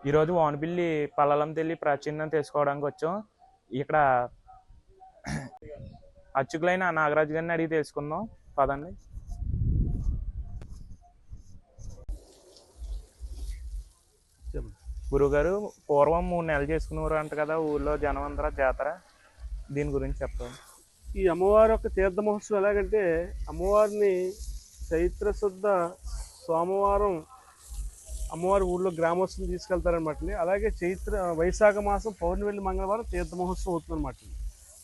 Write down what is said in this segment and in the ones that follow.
ఈరోజు వానపిల్లి పల్లలం తెల్లి ప్రాచీనం తెలుసుకోవడానికి వచ్చాం. ఇక్కడ అర్చకులైన నాగరాజు గారిని అడిగి తెలుసుకుందాం. పదండి. గురుగారు, పూర్వం 3 నెలలు చేసుకునేవారు అంట కదా ఊళ్ళో జనవంతర జాతర, దీని గురించి చెప్పండి. ఈ అమ్మవారి యొక్క తీర్థ మహోత్సవం ఎలాగంటే, అమ్మవారిని చైత్ర శుద్ధ సోమవారం అమ్మవారి ఊళ్ళో గ్రామోత్సవం తీసుకెళ్తారనమాట. అలాగే వైశాఖ మాసం పౌర్ణమి మంగళవారం తీర్థ మహోత్సవం అవుతుందన్నమాట.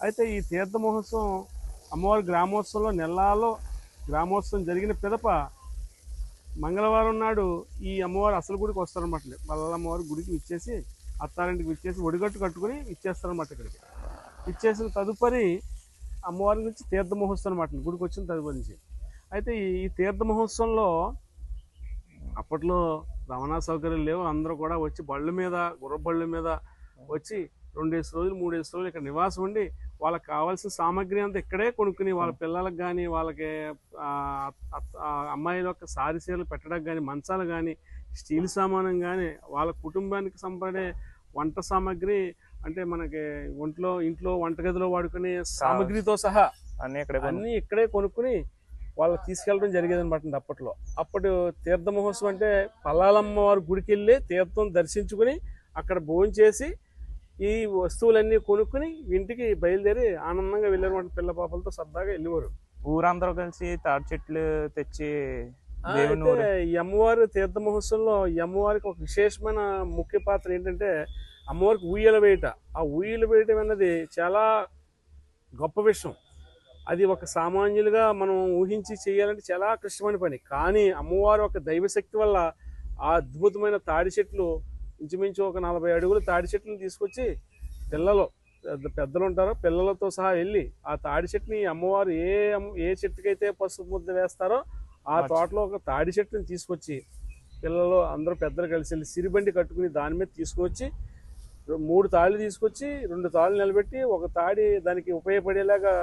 అయితే ఈ తీర్థ మహోత్సవం అమ్మవారి గ్రామోత్సవంలో నెలలో గ్రామోత్సవం జరిగిన పిదప మంగళవారం నాడు ఈ అమ్మవారు అసలు గుడికి వస్తారనమాట. పల్లెల అమ్మవారి గుడికి ఇచ్చేసి అత్తారింటికి ఇచ్చేసి ఒడిగట్టు కట్టుకుని ఇచ్చేస్తారనమాట. ఇక్కడికి ఇచ్చేసిన తదుపరి అమ్మవారి నుంచి తీర్థ మహోత్సవం అనమాట, గుడికి వచ్చిన తదుపరి నుంచి. అయితే ఈ తీర్థ మహోత్సవంలో అప్పట్లో రవాణా సౌకర్యాలు లేవు. అందరూ కూడా వచ్చి బళ్ళ మీద, గుర్రబళ్ళ మీద వచ్చి 2 రోజులు 3 రోజులు ఇక్కడ నివాసం ఉండి వాళ్ళకి కావాల్సిన సామాగ్రి అంతా ఇక్కడే కొనుక్కుని వాళ్ళ పిల్లలకు కానీ, వాళ్ళకి అమ్మాయిల యొక్క సారీసీలు పెట్టడానికి కానీ, మంచాలు కానీ, స్టీల్ సామానం కానీ, వాళ్ళ కుటుంబానికి సంపడే వంట సామాగ్రి, అంటే మనకి ఇంట్లో వంటగదిలో వాడుకునే సామాగ్రితో సహా అన్నీ ఇక్కడే కొనుక్కుని వాళ్ళకి తీసుకెళ్ళడం జరిగేది అనమాట అప్పట్లో. అప్పుడు తీర్థ మహోత్సవం అంటే పల్లాలమ్మ వారి గుడికి వెళ్ళి తీర్థం దర్శించుకుని అక్కడ భోజనం చేసి ఈ వస్తువులన్నీ కొనుక్కుని ఇంటికి బయలుదేరి ఆనందంగా వెళ్ళారు. పిల్ల పాపలతో సరదాగా వెళ్ళేవారు. ఊరందరూ కలిసి తాటి చెట్లు తెచ్చి ఈ అమ్మవారి తీర్థ మహోత్సవంలో ఈ అమ్మవారికి ఒక విశేషమైన ముఖ్య పాత్ర ఏంటంటే, అమ్మవారికి ఉయ్యల వేయట. ఆ ఉయ్యల వేయటం అన్నది చాలా గొప్ప విషయం. అది ఒక సామాన్యులుగా మనం ఊహించి చేయాలంటే చాలా కష్టమైన పని. కానీ అమ్మవారి ఒక దైవశక్తి వల్ల ఆ అద్భుతమైన తాడి చెట్లు, ఇంచుమించు ఒక 40 అడుగుల తాడి చెట్లను తీసుకొచ్చి పెద్దలు ఉంటారో పిల్లలతో సహా వెళ్ళి ఆ తాడి చెట్టుని అమ్మవారు ఏ చెట్టుకైతే పసుపు ముద్ద వేస్తారో ఆ తోటలో ఒక తాడి చెట్టుని తీసుకొచ్చి పిల్లలు అందరూ పెద్దలు కలిసి వెళ్ళి సిరిబండి కట్టుకుని దాని మీద తీసుకొచ్చి 3 తాళ్ళు తీసుకొచ్చి 2 తాళ్ళు నిలబెట్టి ఒక తాడి దానికి ఉపయోగపడేలాగా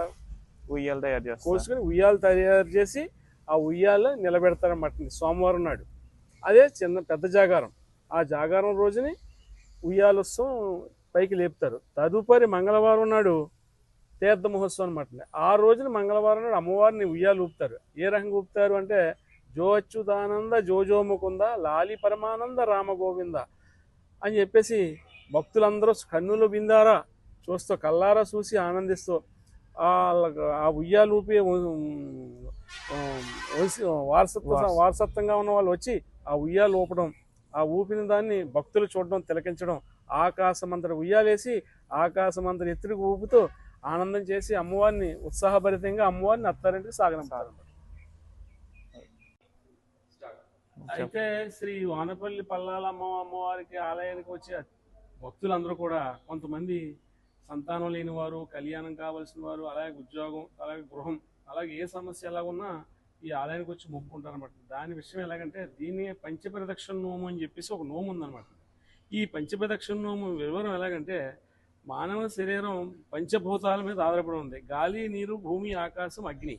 ఉయ్యాలు తయారు చేసి కోసుకొని ఉయ్యాలు తయారు చేసి ఆ ఉయ్యాలు నిలబెడతారన్నమాట సోమవారం నాడు. అదే పెద్ద జాగారం. ఆ జాగారం రోజుని ఉయ్యాలోత్సవం పైకి లేపుతారు. తదుపరి మంగళవారం నాడు తీర్థ మహోత్సవం అనమాట. ఆ రోజున మంగళవారం నాడు అమ్మవారిని ఉయ్యాలు ఊపుతారు. ఏ రకంగా ఊపుతారు అంటే, జో అచ్యుతానంద జోజో ముకుంద లాలి పరమానంద రామ గోవింద అని చెప్పేసి భక్తులందరూ కన్నులు బిందారా చూస్తూ కల్లారా చూసి ఆనందిస్తూ ఆ ఉయ్యాలు ఊపి వారసత్వంగా ఉన్న వాళ్ళు వచ్చి ఆ ఉయ్యాలు ఊపడం, ఆ ఊపిన దాన్ని భక్తులు చూడడం, తిలకించడం, ఆకాశమంతటి ఉయ్యాలేసి ఆకాశమంతటి ఎత్తుడికి ఊపుతూ ఆనందం చేసి అమ్మవారిని ఉత్సాహభరితంగా అమ్మవారిని అత్తారింటికి సాగనంపారు. అయితే శ్రీ వానపల్లి పల్లాలమ్మ అమ్మవారికి ఆలయానికి వచ్చే భక్తులందరూ కూడా కొంతమంది సంతానం లేని వారు, కళ్యాణం కావాల్సిన వారు, అలాగే ఉద్యోగం, అలాగే గృహం, అలాగే ఏ సమస్య ఎలా ఉన్నా ఈ ఆలయానికి వచ్చి మొక్కుకుంటారు అనమాట. దాని విషయం ఎలాగంటే, దీన్ని పంచప్రదక్షిణ నోము అని చెప్పేసి ఒక నోము ఉందన్నమాట. ఈ పంచప్రదక్షిణ నోము వివరం ఎలాగంటే, మానవ శరీరం పంచభూతాల మీద ఆధారపడి ఉంది. గాలి, నీరు, భూమి, ఆకాశం, అగ్ని.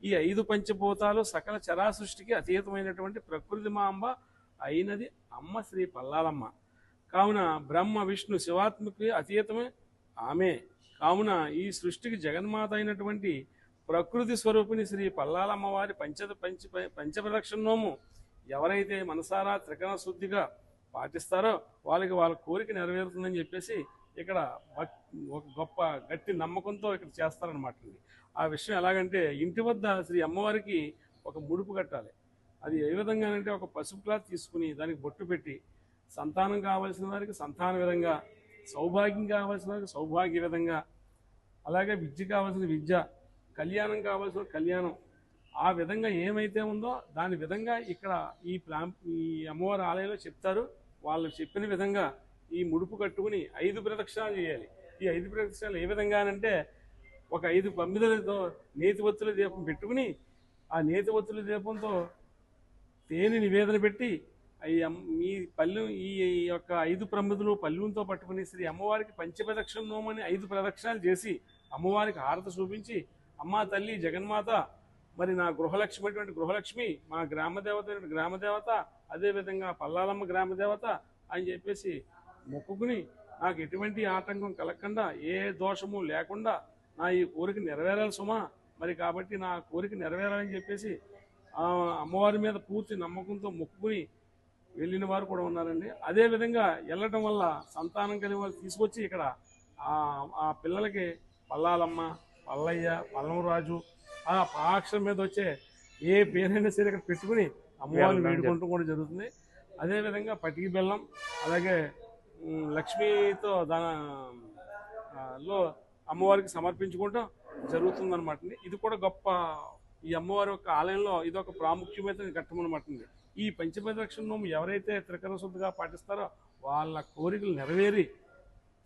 ఈ 5 పంచభూతాలు సకల చరాసృష్టికి అతీతమైనటువంటి ప్రకృతి మాంబ అయినది అమ్మ శ్రీ పల్లాలమ్మ. కావున బ్రహ్మ విష్ణు శివాత్మకి అతీతమే ఆమె. కావున ఈ సృష్టికి జగన్మాత అయినటువంటి ప్రకృతి స్వరూపిణి శ్రీ పల్లాలమ్మవారి పంచప్రదక్షిణ నోము ఎవరైతే మనసారా త్రికరణ శుద్ధిగా పాటిస్తారో వాళ్ళకి వాళ్ళ కోరిక నెరవేరుతుందని చెప్పేసి ఇక్కడ ఒక గొప్ప గట్టి నమ్మకంతో ఇక్కడ చేస్తారనమాట. ఆ విషయం ఎలాగంటే, ఇంటి వద్ద శ్రీ అమ్మవారికి ఒక ముడుపు కట్టాలి. అది ఏ విధంగానంటే, ఒక పసుపు క్లాత్ తీసుకుని దానికి బొట్టు పెట్టి, సంతానం కావాల్సిన వారికి సంతాన విధంగా, సౌభాగ్యం కావాల్సిన వారికి సౌభాగ్య విధంగా, అలాగే విద్య కావాల్సిన విద్య, కళ్యాణం కావాల్సిన కళ్యాణం, ఆ విధంగా ఏమైతే ఉందో దాని విధంగా ఇక్కడ ఈ అమ్మవారి ఆలయంలో చెప్తారు. వాళ్ళు చెప్పిన విధంగా ఈ ముడుపు కట్టుకుని 5 ప్రదక్షిణాలు చేయాలి. ఈ 5 ప్రదక్షిణాలు ఏ విధంగానంటే, ఒక 5 పమ్మిదలతో నేతి ఒత్తుల దీపం పెట్టుకుని ఆ నేతి ఒత్తుల దీపంతో తేనె నివేదన పెట్టి మీ పల్లెం ఈ యొక్క 5 ప్రమిదలు పల్లెంతో పట్టుకుని శ్రీ అమ్మవారికి పంచప్రదక్షిణ నోమని 5 ప్రదక్షిణాలు చేసి అమ్మవారికి హారతి చూపించి, అమ్మా తల్లి జగన్మాత, మరి నా గృహలక్ష్మి అటువంటి గృహలక్ష్మి, మా గ్రామదేవత గ్రామదేవత, అదేవిధంగా పల్లాలమ్మ గ్రామదేవత, అని చెప్పేసి మొక్కుకుని నాకు ఎటువంటి ఆటంకం కలగకుండా ఏ దోషము లేకుండా నా ఈ కోరిక నెరవేరాలి సుమా, మరి కాబట్టి నా కోరిక నెరవేరాలని చెప్పేసి అమ్మవారి మీద పూర్తి నమ్మకంతో మొక్కుకుని వెళ్ళిన వారు కూడా ఉన్నారండి. అదేవిధంగా వెళ్ళటం వల్ల సంతానం కలిగిన వాళ్ళు తీసుకొచ్చి ఇక్కడ ఆ పిల్లలకి పల్లాలమ్మ, పల్లయ్య, పల్లవరాజు ఆ పాక్షరం మీద వచ్చే ఏ పేరైనా సరే ఇక్కడ పెట్టుకుని అమ్మవారిని వేడుకుంటూ కూడా జరుగుతుంది. అదేవిధంగా పటికి బెల్లం, అలాగే లక్ష్మీతో లో అమ్మవారికి సమర్పించుకుంటాం జరుగుతుందన్నమాట. ఇది కూడా గొప్ప ఈ అమ్మవారి యొక్క ఆలయంలో ఇదొక ప్రాముఖ్యమైన ఘట్టం అనమాట. ఈ పంచపదక్షిణ నోము ఎవరైతే త్రికరణ శుద్ధిగా పాటిస్తారో వాళ్ళ కోరికలు నెరవేరి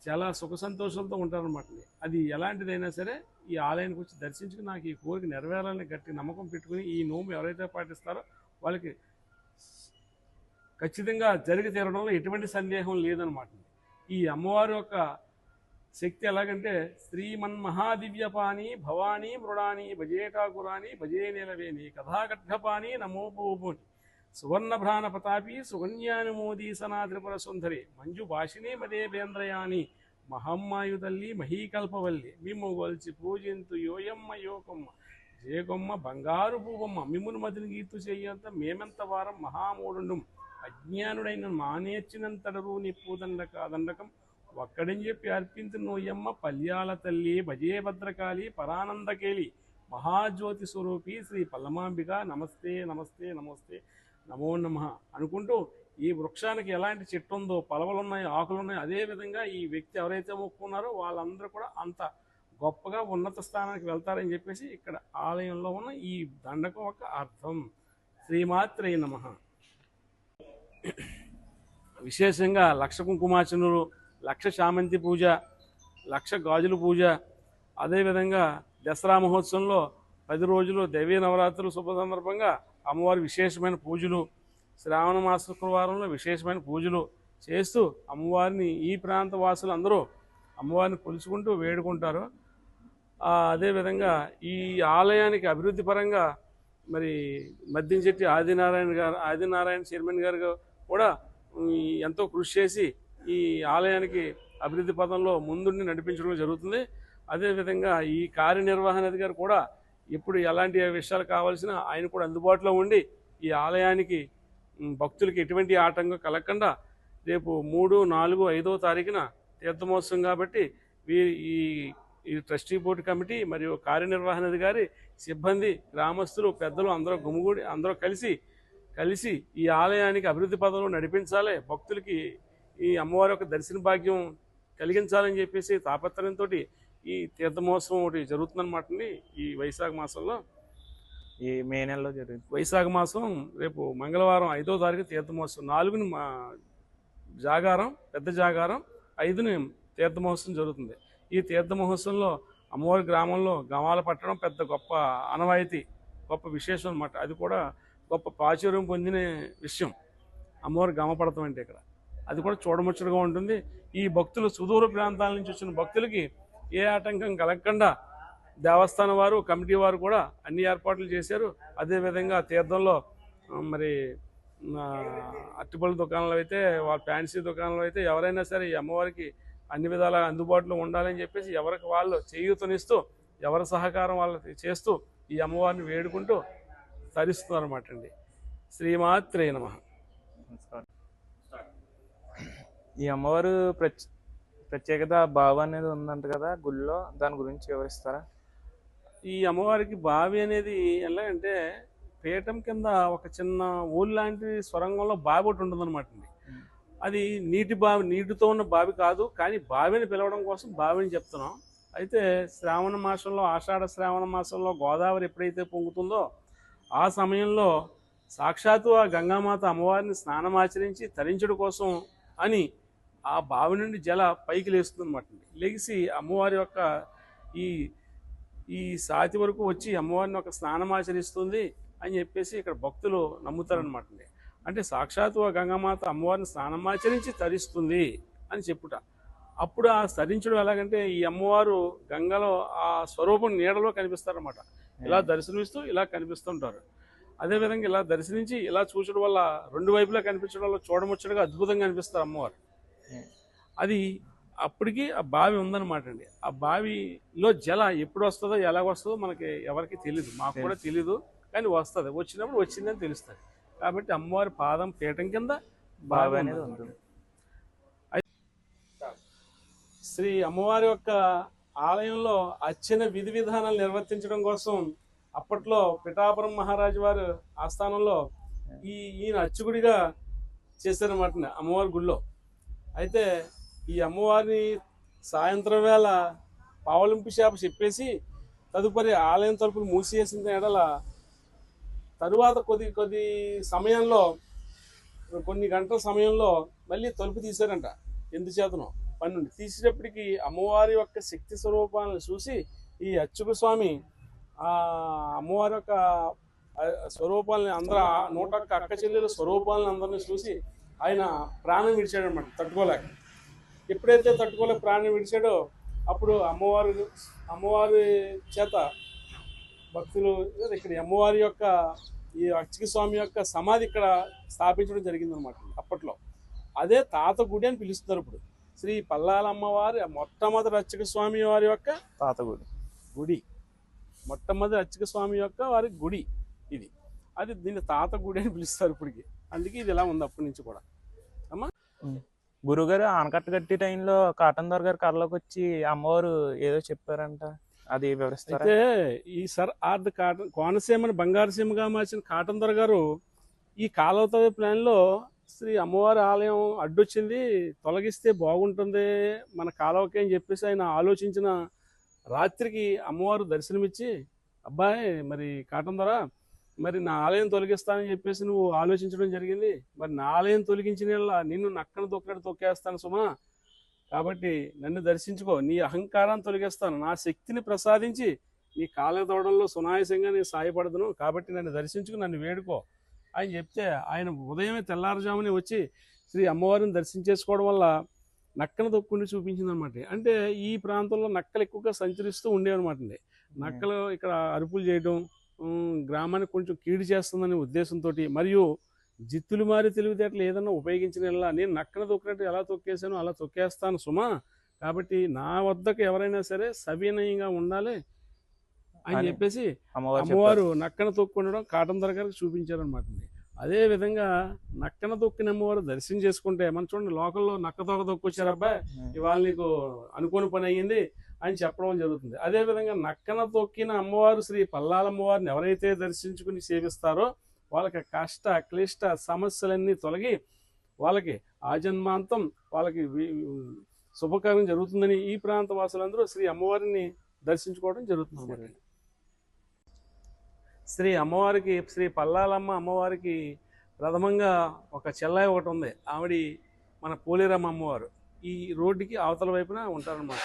చాలా సుఖ సంతోషాలతో ఉంటారనమాట. అది ఎలాంటిదైనా సరే ఈ ఆలయానికి వచ్చి దర్శించుకుని నాకు ఈ కోరిక నెరవేరాలని గట్టి నమ్మకం పెట్టుకుని ఈ నోము ఎవరైతే పాటిస్తారో వాళ్ళకి ఖచ్చితంగా జరిగి తీరడంలో ఎటువంటి సందేహం లేదనమాట. ఈ అమ్మవారి యొక్క శక్తి ఎలాగంటే శ్రీమన్మహాదివ్యపాని భవానీ మృడాని భజేటాకురాని భజే నిలవేని కథాగడ్ఢపాని నమోపోని సువర్ణభ్రాణ ప్రతాపి సుగన్యానుమోదీ సనాద్రిపుర సుందరి మంజు భాషిని మదేవేంద్రయాని మహమ్మాయుదల్లి మహీకల్పవల్లి మిమ్ము గొల్చి పూజింతు యోయమ్మ యోకమ్మ జేగొమ్మ బంగారు పూవమ్మ మిమ్మును మదిని గీతు చెయ్యంత మేమెంత వారం మహామూఢుండు అజ్ఞానుడైన మానేర్చినంతడరు నిప్పుదండకం ఒక్కడని చెప్పి అర్పించు నోయమ్మ పల్యాల తల్లి భజే భద్రకాళి పరానందకేలి మహాజ్యోతి స్వరూపి శ్రీ పల్లమాంబిక నమస్తే నమస్తే నమస్తే నమో నమః అనుకుంటూ ఈ వృక్షానికి ఎలాంటి చెట్టు ఉందో, పలవలున్నాయి, ఆకులున్నాయి, అదేవిధంగా ఈ వ్యక్తి ఎవరైతే మొక్కున్నారో వాళ్ళందరూ కూడా అంత గొప్పగా ఉన్నత స్థానానికి వెళ్తారని చెప్పేసి ఇక్కడ ఆలయంలో ఉన్న ఈ దండకం ఒక అర్థం. శ్రీమాత్రే నమః. విశేషంగా లక్ష కుంకుమార్చనలు, లక్ష శామంతి పూజ, లక్ష గాజుల పూజ, అదేవిధంగా దసరా మహోత్సవంలో 10 రోజులు దైవీ నవరాత్రులు శుభ సందర్భంగా అమ్మవారి విశేషమైన పూజలు, శ్రావణ మాస శుక్రవారంలో విశేషమైన పూజలు చేస్తూ అమ్మవారిని ఈ ప్రాంత వాసులు అందరూ అమ్మవారిని కొలుచుకుంటూ వేడుకుంటారు. అదేవిధంగా ఈ ఆలయానికి అభివృద్ధి పరంగా మరి మద్దింశెట్టి ఆదినారాయణ చైర్మన్ గారు కూడా ఎంతో కృషి చేసి ఈ ఆలయానికి అభివృద్ధి పథంలో ముందుండి నడిపించడం జరుగుతుంది. అదేవిధంగా ఈ కార్యనిర్వహణాధికారి కూడా ఎప్పుడు ఎలాంటి విషయాలు కావాల్సిన ఆయన కూడా అందుబాటులో ఉండి ఈ ఆలయానికి భక్తులకి ఎటువంటి ఆటంకం కలగకుండా రేపు 3, 4, 5వ తారీఖున తీర్థమోత్సవం కాబట్టి ఈ ట్రస్టీ బోర్డు కమిటీ మరియు కార్యనిర్వహణాధికారి, సిబ్బంది, గ్రామస్తులు, పెద్దలు అందరూ గుమిగూడి అందరూ కలిసి ఈ ఆలయానికి అభివృద్ధి పదంలో నడిపించాలి, భక్తులకి ఈ అమ్మవారి యొక్క దర్శన భాగ్యం కలిగించాలని చెప్పేసి తాపత్రయంతో ఈ తీర్థమహోత్సవం ఒకటి జరుగుతుందన్నమాట. ఈ వైశాఖ మాసంలో, ఈ మే నెలలో జరుగుతుంది. వైశాఖ మాసం రేపు మంగళవారం 5వ తారీఖు తీర్థమహోత్సవం, 4ని జాగారం, పెద్ద జాగారం, 5ని తీర్థమహోత్సవం జరుగుతుంది. ఈ తీర్థమహోత్సవంలో అమ్మవారి గ్రామంలో గవాల పట్టడం పెద్ద గొప్ప ఆనవాయితీ, గొప్ప విశేషం అన్నమాట. అది కూడా గొప్ప ప్రాచుర్యం పొందిన విషయం అమ్మవారి గమ పడతాం అంటే ఇక్కడ. అది కూడా చూడముచ్చటగా ఉంటుంది. ఈ భక్తులు సుదూర ప్రాంతాల నుంచి వచ్చిన భక్తులకి ఏ ఆటంకం కలగకుండా దేవస్థానం వారు, కమిటీ వారు కూడా అన్ని ఏర్పాట్లు చేశారు. అదేవిధంగా తీర్థంలో మరి అరటిపళ్ళ దుకాణాలు అయితే, వాళ్ళ ఫ్యాన్సీ దుకాణాలు అయితే ఎవరైనా సరే ఈ అమ్మవారికి అన్ని విధాలా అందుబాటులో ఉండాలని చెప్పేసి ఎవరికి వాళ్ళు చేయూతనిస్తూ, ఎవరి సహకారం వాళ్ళకి చేస్తూ ఈ అమ్మవారిని వేడుకుంటూ తరిస్తున్నారు అన్నమాట అండి. శ్రీమాత్రే నమః. ఈ అమ్మవారు ప్రత్యేకత బావి అనేది ఉందంట కదా గుళ్ళో, దాని గురించి వివరిస్తారా? ఈ అమ్మవారికి బావి అనేది ఎలా అంటే పీఠం కింద ఒక చిన్న ఊరు లాంటి స్వరంగంలో బావి ఒకటి ఉంటుందన్నమాట అండి. అది నీటితో ఉన్న బావి కాదు, కానీ బావిని పిలవడం కోసం బావిని చెప్తున్నాం. అయితే శ్రావణ మాసంలో, ఆషాఢ శ్రావణ మాసంలో గోదావరి ఎప్పుడైతే పొంగుతుందో ఆ సమయంలో సాక్షాత్తు ఆ గంగామాత అమ్మవారిని స్నానమాచరించి తరించడం కోసం అని ఆ బావి నుండి జల పైకి లేస్తుంది అనమాట. లెగిసి అమ్మవారి యొక్క ఈ సాతి వరకు వచ్చి అమ్మవారిని ఒక స్నానమాచరిస్తుంది అని చెప్పేసి ఇక్కడ భక్తులు నమ్ముతారనమాట. అంటే సాక్షాత్తు ఆ గంగామాత అమ్మవారిని స్నానమాచరించి తరిస్తుంది అని చెప్పుట. అప్పుడు ఆ తరించడం ఎలాగంటే ఈ అమ్మవారు గంగలో ఆ స్వరూపం నీడలో కనిపిస్తారన్నమాట. ఇలా దర్శనమిస్తూ ఇలా కనిపిస్తుంటారు. అదేవిధంగా ఇలా దర్శనించి ఇలా చూసడం వల్ల రెండు వైపులా కనిపించడం వల్ల చూడముచ్చటగా అద్భుతంగా అనిపిస్తారు అమ్మవారు. అది అప్పటికి ఆ బావి ఉందన్నమాట అండి. ఆ బావిలో జల ఎప్పుడు వస్తుందో ఎలాగ వస్తుందో మనకి ఎవరికి తెలియదు, మాకు కూడా తెలీదు. కానీ వస్తుంది, వచ్చినప్పుడు వచ్చిందని తెలుస్తుంది. కాబట్టి అమ్మవారి పాదం పీఠం కింద బావి అనేది ఉంటుంది. శ్రీ అమ్మవారి యొక్క ఆలయంలో అర్చన విధి విధానాలు నిర్వర్తించడం కోసం అప్పట్లో పిఠాపురం మహారాజు వారు ఆస్థానంలో ఈయన అర్చకుడిగా చేశారన్నమాట అమ్మవారి గుళ్ళో. అయితే ఈ అమ్మవారిని సాయంత్రం వేళ పావలింపు చేప చెప్పేసి తదుపరి ఆలయం తలుపులు మూసివేసిన ఎడల తరువాత కొద్ది సమయంలో, కొన్ని గంటల సమయంలో మళ్ళీ తలుపు తీశారంట. ఎందుచేతనో పన్నుండి తీసేటప్పటికి అమ్మవారి యొక్క శక్తి స్వరూపాలను చూసి ఈ అర్చక స్వామి ఆ అమ్మవారి యొక్క స్వరూపాలని అందరూ 101 అక్క చెల్లెల స్వరూపాలను అందరినీ చూసి ఆయన ప్రాణం విడిచాడనమాట తట్టుకోలేక. ఎప్పుడైతే తట్టుకోలేక ప్రాణం విడిచాడో అప్పుడు అమ్మవారి చేత భక్తులు ఇక్కడ అమ్మవారి యొక్క ఈ అర్చక స్వామి యొక్క సమాధి ఇక్కడ స్థాపించడం జరిగిందనమాట అప్పట్లో. అదే తాత గుడి అని పిలుస్తున్నారు ఇప్పుడు. శ్రీ పల్లాల అమ్మవారి మొట్టమొదటి అర్చక స్వామి వారి యొక్క తాత గుడి, మొట్టమొదటి అర్చక స్వామి యొక్క వారి గుడి ఇది. అది దీన్ని తాత గుడి అని పిలుస్తారు ఇప్పటికి. అందుకే ఇది ఇలా ఉంది అప్పటి నుంచి కూడా. అమ్మా గురుగారు ఆనకట్ట కట్టి టైంలో కాటన్ దొర గారు కర్రలోకి వచ్చి అమ్మవారు ఏదో చెప్పారంట, అది వివరిస్తారా? అయితే ఈ సర్ ఆర్ద కాటన్ కోనసీమను బంగారుసీమగా మార్చిన కాటన్ దొర గారు ఈ కాలువ ప్లాన్లో శ్రీ అమ్మవారి ఆలయం అడ్డొచ్చింది, తొలగిస్తే బాగుంటుంది మన కాలువకి అని చెప్పేసి ఆయన ఆలోచించిన రాత్రికి అమ్మవారు దర్శనమిచ్చి, అబ్బాయి మరి కాటన్ దొర మరి నా ఆలయం తొలగిస్తానని చెప్పేసి నువ్వు ఆలోచించడం జరిగింది. మరి నా ఆలయం తొలగించిన నిన్ను నక్కను తొక్కేస్తాను సుమా, కాబట్టి నన్ను దర్శించుకో, నీ అహంకారాన్ని తొలగిస్తాను, నా శక్తిని ప్రసాదించి నీ కాళ్ళ తోడంలో సునాయాసంగా నేను సాయపడదును, కాబట్టి నన్ను దర్శించుకు, నన్ను వేడుకో అని చెప్తే ఆయన ఉదయమే తెల్లారుజామునే వచ్చి శ్రీ అమ్మవారిని దర్శించేసుకోవడం వల్ల నక్కను తొక్కుని చూపించింది అనమాట. అంటే ఈ ప్రాంతంలో నక్కలు ఎక్కువగా సంచరిస్తూ ఉండేవన్నమాట అండి. నక్కలు ఇక్కడ అరుపులు చేయడం గ్రామానికి కొంచెం కీడు చేస్తుందనే ఉద్దేశంతో, మరియు జిత్తులు మారి తెలివితేటలు ఏదన్నా ఉపయోగించిన నేను నక్కను తొక్కినట్టు ఎలా తొక్కేసానో అలా తొక్కేస్తాను సుమా, కాబట్టి నా వద్దకు ఎవరైనా సరే సవినయంగా ఉండాలి అని చెప్పేసి అమ్మవారు నక్కన తొక్కుండడం కాటన్ దొర గారికి చూపించారనమాట. అదే విధంగా నక్కన తొక్కిన అమ్మవారు దర్శనం చేసుకుంటే మనం చూడండి, లోకల్లో నక్క తోక తొక్కొచ్చారు అబ్బాయి, ఇవాళ నీకు అనుకోని పని అయ్యింది అని చెప్పడం జరుగుతుంది. అదేవిధంగా నక్కన తొక్కిన అమ్మవారు శ్రీ పల్లాల అమ్మవారిని ఎవరైతే దర్శించుకుని సేవిస్తారో వాళ్ళకి కష్ట క్లిష్ట సమస్యలన్నీ తొలగి వాళ్ళకి ఆజన్మాంతం వాళ్ళకి శుభకార్యం జరుగుతుందని ఈ ప్రాంత వాసులందరూ శ్రీ అమ్మవారిని దర్శించుకోవడం జరుగుతుంది. శ్రీ అమ్మవారికి, శ్రీ పల్లాలమ్మ అమ్మవారికి ప్రథమంగా ఒక చెల్లాయి ఒకటి ఉంది. ఆవిడ మన పోలేరమ్మ అమ్మవారు ఈ రోడ్డుకి అవతల వైపున ఉంటారనమాట.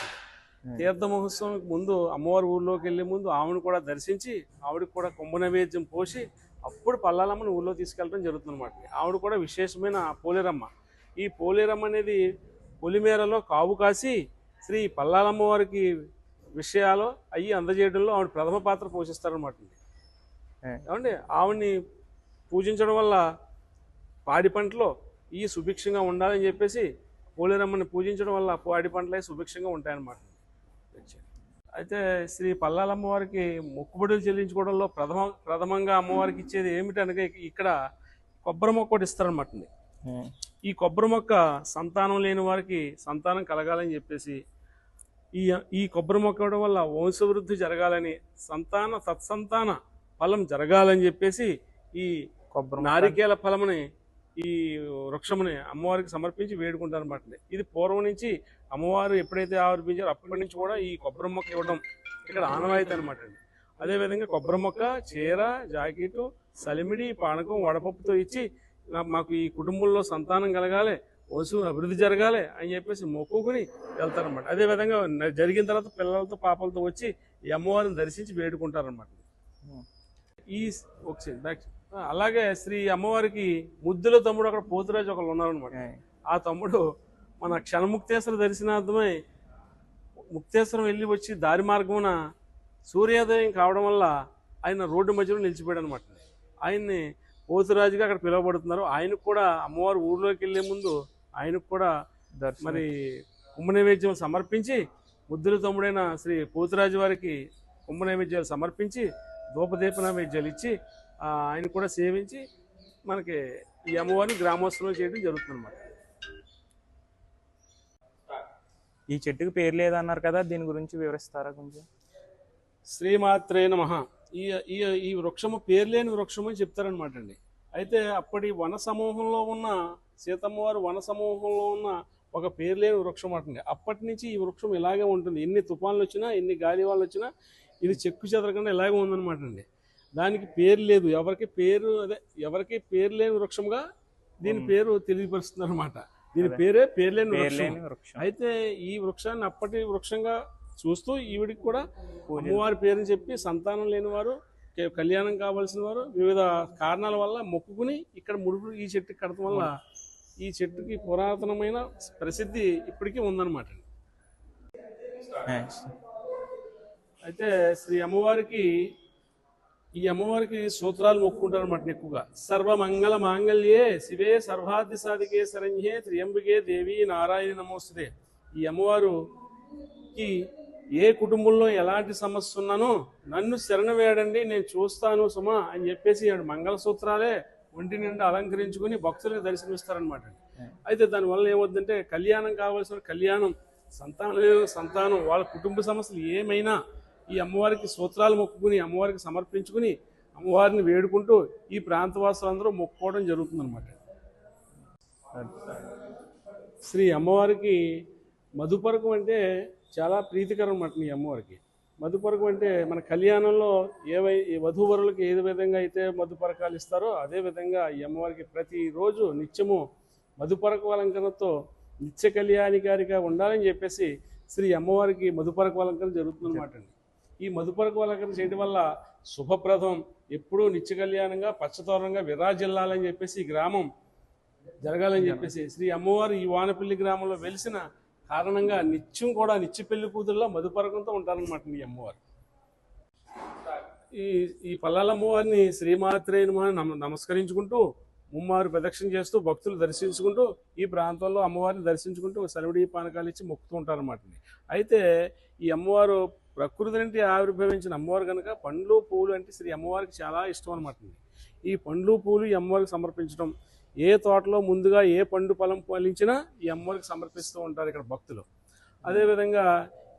తీర్థ మహోత్సవం ముందు అమ్మవారి ఊర్లోకి వెళ్ళే ముందు ఆవిడని కూడా దర్శించి ఆవిడకి కూడా కుంభ నైవేద్యం పోసి అప్పుడు పల్లాలమ్మని ఊళ్ళో తీసుకెళ్ళడం జరుగుతుంది అనమాట. ఆవిడ కూడా విశేషమైన పోలేరమ్మ. ఈ పోలేరమ్మ అనేది పొలిమేరలో కావు కాసి శ్రీ పల్లాలమ్మ వారికి విషయాలు అవి అందజేయడంలో ఆవిడ ప్రథమ పాత్ర పోషిస్తారనమాట. ఏమండి ఆవిడ్ని పూజించడం వల్ల పాడి పంటలో ఈ సుభిక్షంగా ఉండాలని చెప్పేసి పోలేరమ్మని పూజించడం వల్ల పాడి పంటలే సుభిక్షంగా ఉంటాయన్నమాట. అయితే శ్రీ పల్లాలమ్మ వారికి మొక్కుబడులు చెల్లించుకోవడంలో ప్రథమంగా అమ్మవారికి ఇచ్చేది ఏమిటనగా ఇక్కడ కొబ్బరి మొక్క ఒకటి ఇస్తారనమాట. ఈ కొబ్బరి మొక్క సంతానం లేని వారికి సంతానం కలగాలని చెప్పేసి ఈ కొబ్బరి మొక్క ఇవ్వడం వల్ల వంశవృద్ధి జరగాలని, తత్సంతాన ఫలం జరగాలని చెప్పేసి ఈ నారికేల ఫలముని ఈ వృక్షముని అమ్మవారికి సమర్పించి వేడుకుంటారు అనమాట. ఇది పూర్వం నుంచి అమ్మవారు ఎప్పుడైతే ఆవిర్భించారో అప్పటి నుంచి కూడా ఈ కొబ్బరి మొక్క ఇవ్వడం ఇక్కడ ఆనవాయితీ అనమాట అండి. అదేవిధంగా కొబ్బరి మొక్క, చీర, జాకెట్, సలిమిడి, పానకం, వడపప్పుతో ఇచ్చి మాకు ఈ కుటుంబంలో సంతానం కలగాలి, వంశం అభివృద్ధి జరగాలి అని చెప్పేసి మొక్కుకుని వెళ్తారనమాట. అదేవిధంగా జరిగిన తర్వాత పిల్లలతో పాపలతో వచ్చి ఈ అమ్మవారిని దర్శించి వేడుకుంటారనమాట. ఈ అలాగే శ్రీ అమ్మవారికి ముద్దుల తమ్ముడు అక్కడ పోతురాజు ఒకళ్ళు ఉన్నారనమాట. ఆ తమ్ముడు మన క్షణముక్తేశ్వర దర్శనార్థమై ముక్తేశ్వరం వెళ్ళి వచ్చి దారి మార్గమున సూర్యోదయం కావడం వల్ల ఆయన రోడ్డు మధ్యలో నిలిచిపోయాడు అనమాట. ఆయన్ని పోతురాజుగా అక్కడ పిలువబడుతున్నారు. ఆయనకు కూడా అమ్మవారు ఊర్లోకి వెళ్ళే ముందు ఆయనకు కూడా మరి కుంభ నైవేద్యం సమర్పించి ముద్దుల తమ్ముడైన శ్రీ పోతురాజు వారికి కుంభ నైవేద్యాలు సమర్పించి ధూపదీప నైవేద్యాలు ఇచ్చి ఆయన కూడా సేవించి మనకి ఈ అమ్మవారిని గ్రామోత్సవం చేయడం జరుగుతుంది అన్నమాట. ఈ చెట్టుకి పేరు లేదన్నారు కదా, దీని గురించి వివరిస్తారా కొంచెం? శ్రీమాత్రే నమః. ఈ ఈ ఈ వృక్షము పేరు లేని వృక్షము అని చెప్తారనమాట అండి. అయితే అప్పటి వన సమూహంలో ఉన్న సీతమ్మవారు వన సమూహంలో ఉన్న ఒక పేరు లేని వృక్షం అంటండి. అప్పటి నుంచి ఈ వృక్షం ఇలాగే ఉంటుంది. ఎన్ని తుఫాన్లు వచ్చినా ఎన్ని గాలి వాళ్ళు వచ్చినా ఇది చెక్కు చెదరకుండా ఇలాగే ఉందన్నమాట అండి. దానికి పేరు లేదు, ఎవరికి పేరు లేని వృక్షంగా దీని పేరు తెలియపరుస్తున్నారు అనమాట. దీని పేరే పేరు లేని వృక్షం. అయితే ఈ వృక్షాన్ని అప్పటి వృక్షంగా చూస్తూ ఈవిడికి కూడా అమ్మవారి పేరుని చెప్పి సంతానం లేని వారు, కళ్యాణం కావాల్సిన వారు వివిధ కారణాల వల్ల మొక్కుకుని ఇక్కడ ముడుపులు ఈ చెట్టుకి కడటం వల్ల ఈ చెట్టుకి పురాతనమైన ప్రసిద్ధి ఇప్పటికీ ఉందన్నమాట. అయితే ఈ అమ్మవారికి సూత్రాలు మొక్కుంటారు అనమాట ఎక్కువగా. సర్వమంగళ మాంగళ్యే శివే సర్వార్థ సాధికే శరణ్యే త్ర్యంబికే దేవి నారాయణ నమోస్తుతే. ఈ అమ్మవారుకి ఏ కుటుంబంలో ఎలాంటి సమస్య ఉన్నానో నన్ను శరణ వేడండి, నేను చూస్తాను సుమా అని చెప్పేసి మంగళసూత్రాలే ఒంటి నిండా అలంకరించుకుని భక్తులకు దర్శనమిస్తారనమాట. అయితే దానివల్ల ఏమవుతుందంటే కళ్యాణం కావాల్సిన కళ్యాణం, సంతానం వాళ్ళ కుటుంబ సమస్యలు ఏమైనా ఈ అమ్మవారికి సూత్రాలు మొక్కుకుని అమ్మవారికి సమర్పించుకుని అమ్మవారిని వేడుకుంటూ ఈ ప్రాంతవాసులందరూ మొక్కుకోవడం జరుగుతుందన్నమాట. శ్రీ అమ్మవారికి మధుపరకం అంటే చాలా ప్రీతికరం అన్నమాట. ఈ అమ్మవారికి మధుపరకం అంటే మన కళ్యాణంలో వధూవరులకు ఏ విధంగా అయితే మధుపరకాలు ఇస్తారో అదేవిధంగా ఈ అమ్మవారికి ప్రతిరోజు నిత్యము మధుపరక అలంకరణతో నిత్య కళ్యాణికారిగా ఉండాలని చెప్పేసి శ్రీ అమ్మవారికి మధుపరక అలంకరణ జరుగుతుందన్నమాట అండి. ఈ మధుపరక అలంకరణ చేయడం వల్ల శుభప్రదం, ఎప్పుడూ నిత్య కళ్యాణంగా పచ్చతోరణంగా విరాజిల్లాలని చెప్పేసి ఈ గ్రామం జరగాలని చెప్పేసి శ్రీ అమ్మవారు ఈ వానపల్లి గ్రామంలో వెలిసిన కారణంగా నిత్యం కూడా నిత్య పెళ్లి కూతురులో మధుపరకంతో ఉంటారనమాట ఈ అమ్మవారు. ఈ పల్లాల అమ్మవారిని శ్రీమాత్రే నమః నమస్కరించుకుంటూ ముమ్మారు ప్రదక్షిణ చేస్తూ భక్తులు దర్శించుకుంటూ ఈ ప్రాంతంలో అమ్మవారిని దర్శించుకుంటూ సలివిడి పానకాలు ఇచ్చి మొక్కుతూ ఉంటారన్నమాట. అయితే ఈ అమ్మవారు ప్రకృతి నుండి ఆవిర్భవించిన అమ్మవారు కనుక పండ్లు పువ్వులు అంటే శ్రీ అమ్మవారికి చాలా ఇష్టం అనమాట. ఈ పండ్లు పువ్వులు ఈ అమ్మవారికి సమర్పించడం, ఏ తోటలో ముందుగా ఏ పండు ఫలం ఫలించినా ఈ అమ్మవారికి సమర్పిస్తూ ఉంటారు ఇక్కడ భక్తులు. అదేవిధంగా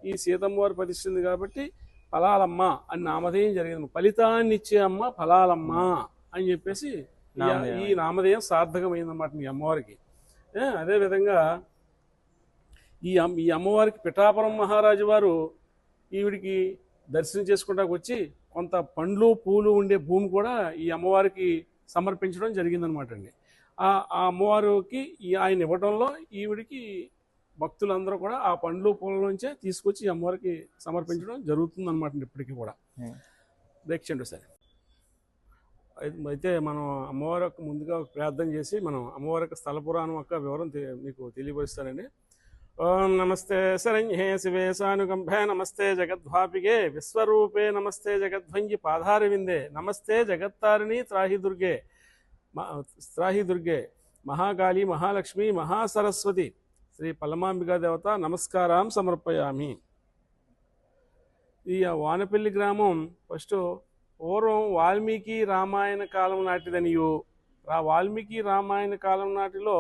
ఈ సీతమ్మవారు ప్రతిష్ఠింది కాబట్టి ఫలాలమ్మ అని నామధేయం జరిగింది. ఫలితాన్ని ఇచ్చే అమ్మ ఫలాలమ్మ అని చెప్పేసి ఈ నామధేయం సార్థకమైందన్నమాట ఈ అమ్మవారికి. అదేవిధంగా ఈ అమ్మవారికి పిఠాపురం మహారాజు వారు ఈవిడికి దర్శనం చేసుకుంటాకు వచ్చి కొంత పండ్లు పూలు ఉండే భూమి కూడా ఈ అమ్మవారికి సమర్పించడం జరిగిందనమాట అండి. ఆ అమ్మవారికి ఆయన ఇవ్వడంలో ఈవిడికి భక్తులందరూ కూడా ఆ పండ్లు పూల నుంచే తీసుకొచ్చి ఈ అమ్మవారికి సమర్పించడం జరుగుతుంది అనమాట ఇప్పటికీ కూడా. దక్షిణ సరే అయితే మనం అమ్మవారి యొక్క ముందుగా ప్రార్థన చేసి మనం అమ్మవారి యొక్క స్థల పురాణం యొక్క వివరం మీకు తెలియపరుస్తానండి. ఓం నమస్తే శరణ్యే శివే సానుకంభే నమస్తే జగద్వాపికే విశ్వరూపే నమస్తే జగద్భంగి పాదారవిందే నమస్తే జగత్తారిణి త్రాహి దుర్గే మహాకాళి మహాలక్ష్మి మహాసరస్వతి శ్రీ పల్లమాంబికా దేవత నమస్కారం సమర్పయామి. ఈ వానపల్లి గ్రామం ఫస్ట్ పూర్వం వాల్మీకి రామాయణ కాలం నాటిదనియు, ఆ వాల్మీకి రామాయణ కాలం నాటిలో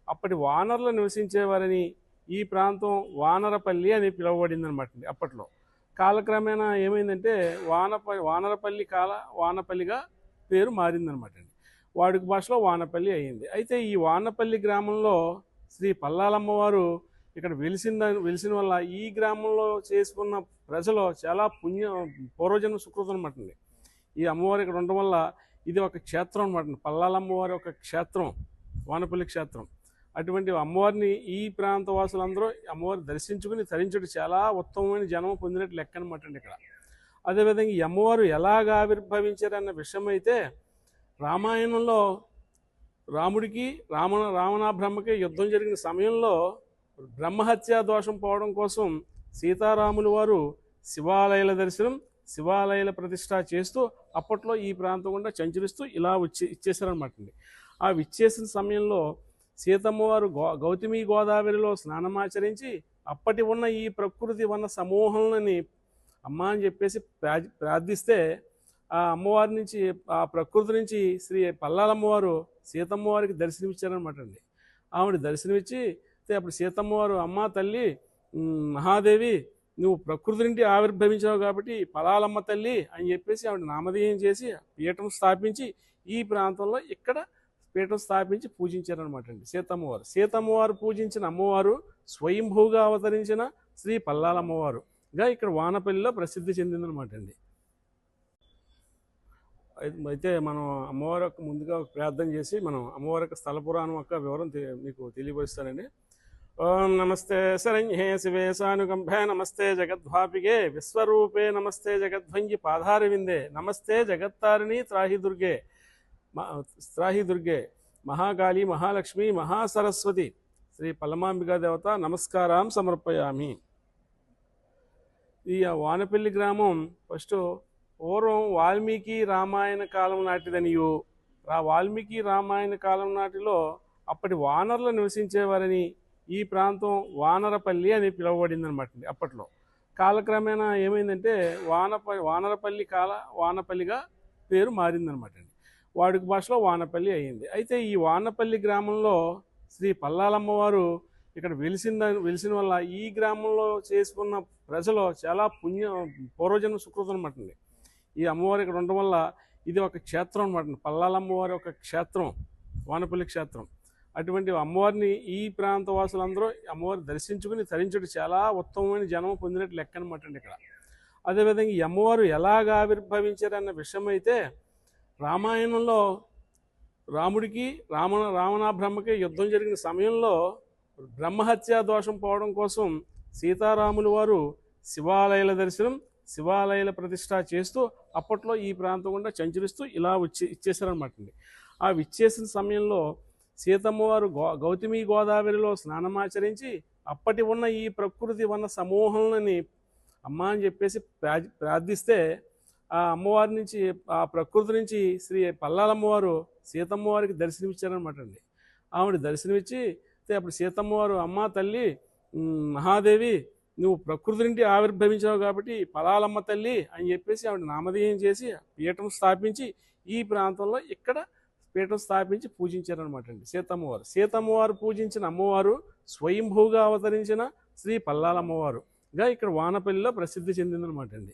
అప్పటి వానరులు నివసించేవారని ఈ ప్రాంతం వానరపల్లి అని పిలువబడింది అనమాట. అప్పట్లో కాలక్రమేణా ఏమైందంటే వానపల్లిగా పేరు మారిందనమాట అండి. వాడుక భాషలో వానపల్లి అయ్యింది. అయితే ఈ వానపల్లి గ్రామంలో శ్రీ పల్లాలమ్మవారు ఇక్కడ వెలిసిన వల్ల ఈ గ్రామంలో చేసుకున్న ప్రజలు చాలా పూర్వజన్మ సుకృతం అనమాట అండి. ఈ అమ్మవారు ఇక్కడ ఉండడం వల్ల ఇది ఒక క్షేత్రం అనమాట. పల్లాలమ్మవారి ఒక క్షేత్రం, వానపల్లి క్షేత్రం. అటువంటి అమ్మవారిని ఈ ప్రాంత వాసులందరూ అమ్మవారిని దర్శించుకుని తరించడం చాలా ఉత్తమమైన జన్మ పొందినట్టు లెక్క అనమాట అండి ఇక్కడ. అదేవిధంగా ఈ అమ్మవారు ఎలాగ ఆవిర్భవించారన్న విషయం అయితే రామాయణంలో రాముడికి రావణ యుద్ధం జరిగిన సమయంలో బ్రహ్మహత్యా దోషం పోవడం కోసం సీతారాములు వారు శివాలయాల దర్శనం, శివాలయాల ప్రతిష్ట చేస్తూ అప్పట్లో ఈ ప్రాంతం గుండా సంచరిస్తూ ఇలా ఇచ్చేసారనమాట అండి. ఆ విచ్చేసిన సమయంలో సీతమ్మ వారు గౌతమి గోదావరిలో స్నానమాచరించి అప్పటి ఉన్న ఈ ప్రకృతి వన సమూహాలని అమ్మ అని చెప్పేసి ప్రార్థిస్తే ఆ అమ్మవారి నుంచి, ఆ ప్రకృతి నుంచి శ్రీ పల్లాలమ్మవారు సీతమ్మ వారికి దర్శనమిచ్చారనమాట అండి. ఆవిడ దర్శనమిచ్చి అప్పుడు సీతమ్మ వారు, అమ్మ తల్లి మహాదేవి నువ్వు ప్రకృతి నుండి ఆవిర్భవించావు కాబట్టి పలాలమ్మ తల్లి అని చెప్పేసి ఆవిడ నామధేయం చేసి పీఠం స్థాపించి ఈ ప్రాంతంలో ఇక్కడ పీఠం స్థాపించి పూజించారనమాట అండి సీతమ్మవారు. సీతమ్మవారు పూజించిన అమ్మవారు స్వయంభూగా అవతరించిన శ్రీ పల్లాలమ్మవారుగా ఇక్కడ వానపల్లిలో ప్రసిద్ధి చెందిందనమాట అండి. అయితే మనం అమ్మవారి యొక్క ముందుగా ప్రార్థన చేసి మనం అమ్మవారి యొక్క స్థల పురాణం యొక్క వివరం మీకు తెలియపరుస్తానండి. ఓం నమస్తే శరణ్యే శివే సానుకంభే నమస్తే జగద్వాపికే విశ్వరూపే నమస్తే జగద్భంగి పాదారవిందే నమస్తే జగత్తారిణి త్రాహి దుర్గే మహాకాళి మహాలక్ష్మి మహాసరస్వతి శ్రీ పల్లమాంబికా దేవత నమస్కారం సమర్పయామి. ఈ వానపల్లి గ్రామం ఫస్ట్ పూర్వం వాల్మీకి రామాయణ కాలం నాటిదనియు, ఆ వాల్మీకి రామాయణ కాలం నాటిలో అప్పటి వానరులు నివసించేవారని ఈ ప్రాంతం వానరపల్లి అని పిలువబడింది అనమాట. అప్పట్లో కాలక్రమేణా ఏమైందంటే వానపల్లిగా పేరు మారిందనమాట అండి. వాడుక భాషలో వానపల్లి అయ్యింది. అయితే ఈ వానపల్లి గ్రామంలో శ్రీ పల్లాలమ్మవారు ఇక్కడ వెలిసిన వల్ల ఈ గ్రామంలో చేసుకున్న ప్రజలు చాలా పూర్వజన్మ సుకృతం అనమాట అండి. ఈ అమ్మవారు ఇక్కడ ఉండడం వల్ల ఇది ఒక క్షేత్రం అనమాట. పల్లాలమ్మవారి ఒక క్షేత్రం, వానపల్లి క్షేత్రం. అటువంటి అమ్మవారిని ఈ ప్రాంత వాసులందరూ అమ్మవారిని దర్శించుకుని తరించడం చాలా ఉత్తమమైన జనం పొందినట్టు లెక్క అనమాట అండి ఇక్కడ. అదేవిధంగా ఈ అమ్మవారు ఎలాగ ఆవిర్భవించారన్న విషయం అయితే రామాయణంలో రాముడికి రావణ యుద్ధం జరిగిన సమయంలో బ్రహ్మహత్యా దోషం పోవడం కోసం సీతారాములు వారు శివాలయాల దర్శనం, శివాలయాల ప్రతిష్ట చేస్తూ అప్పట్లో ఈ ప్రాంతం గుండా సంచరిస్తూ ఇలా ఇచ్చేసారనమాట అండి. ఆ విచ్చేసిన సమయంలో సీతమ్మ వారు గౌతమి గోదావరిలో స్నానమాచరించి అప్పటి ఉన్న ఈ ప్రకృతి వన సమూహాలని అమ్మ అని చెప్పేసి ప్రార్థిస్తే ఆ అమ్మవారి నుంచి, ఆ ప్రకృతి నుంచి శ్రీ పల్లాలమ్మవారు సీతమ్మ వారికి దర్శనమిచ్చారనమాట అండి. ఆవిడ దర్శనమిచ్చి అప్పుడు సీతమ్మ వారు, అమ్మ తల్లి మహాదేవి నువ్వు ప్రకృతి నుండి ఆవిర్భవించావు కాబట్టి పలాలమ్మ తల్లి అని చెప్పేసి ఆవిడ నామధేయం చేసి పీఠం స్థాపించి ఈ ప్రాంతంలో ఇక్కడ పీఠం స్థాపించి పూజించారనమాట అండి సీతమ్మవారు. సీతమ్మవారు పూజించిన అమ్మవారు స్వయంభూగా అవతరించిన శ్రీ పల్లాలమ్మవారుగా ఇక్కడ వానపల్లిలో ప్రసిద్ధి చెందిందనమాట అండి.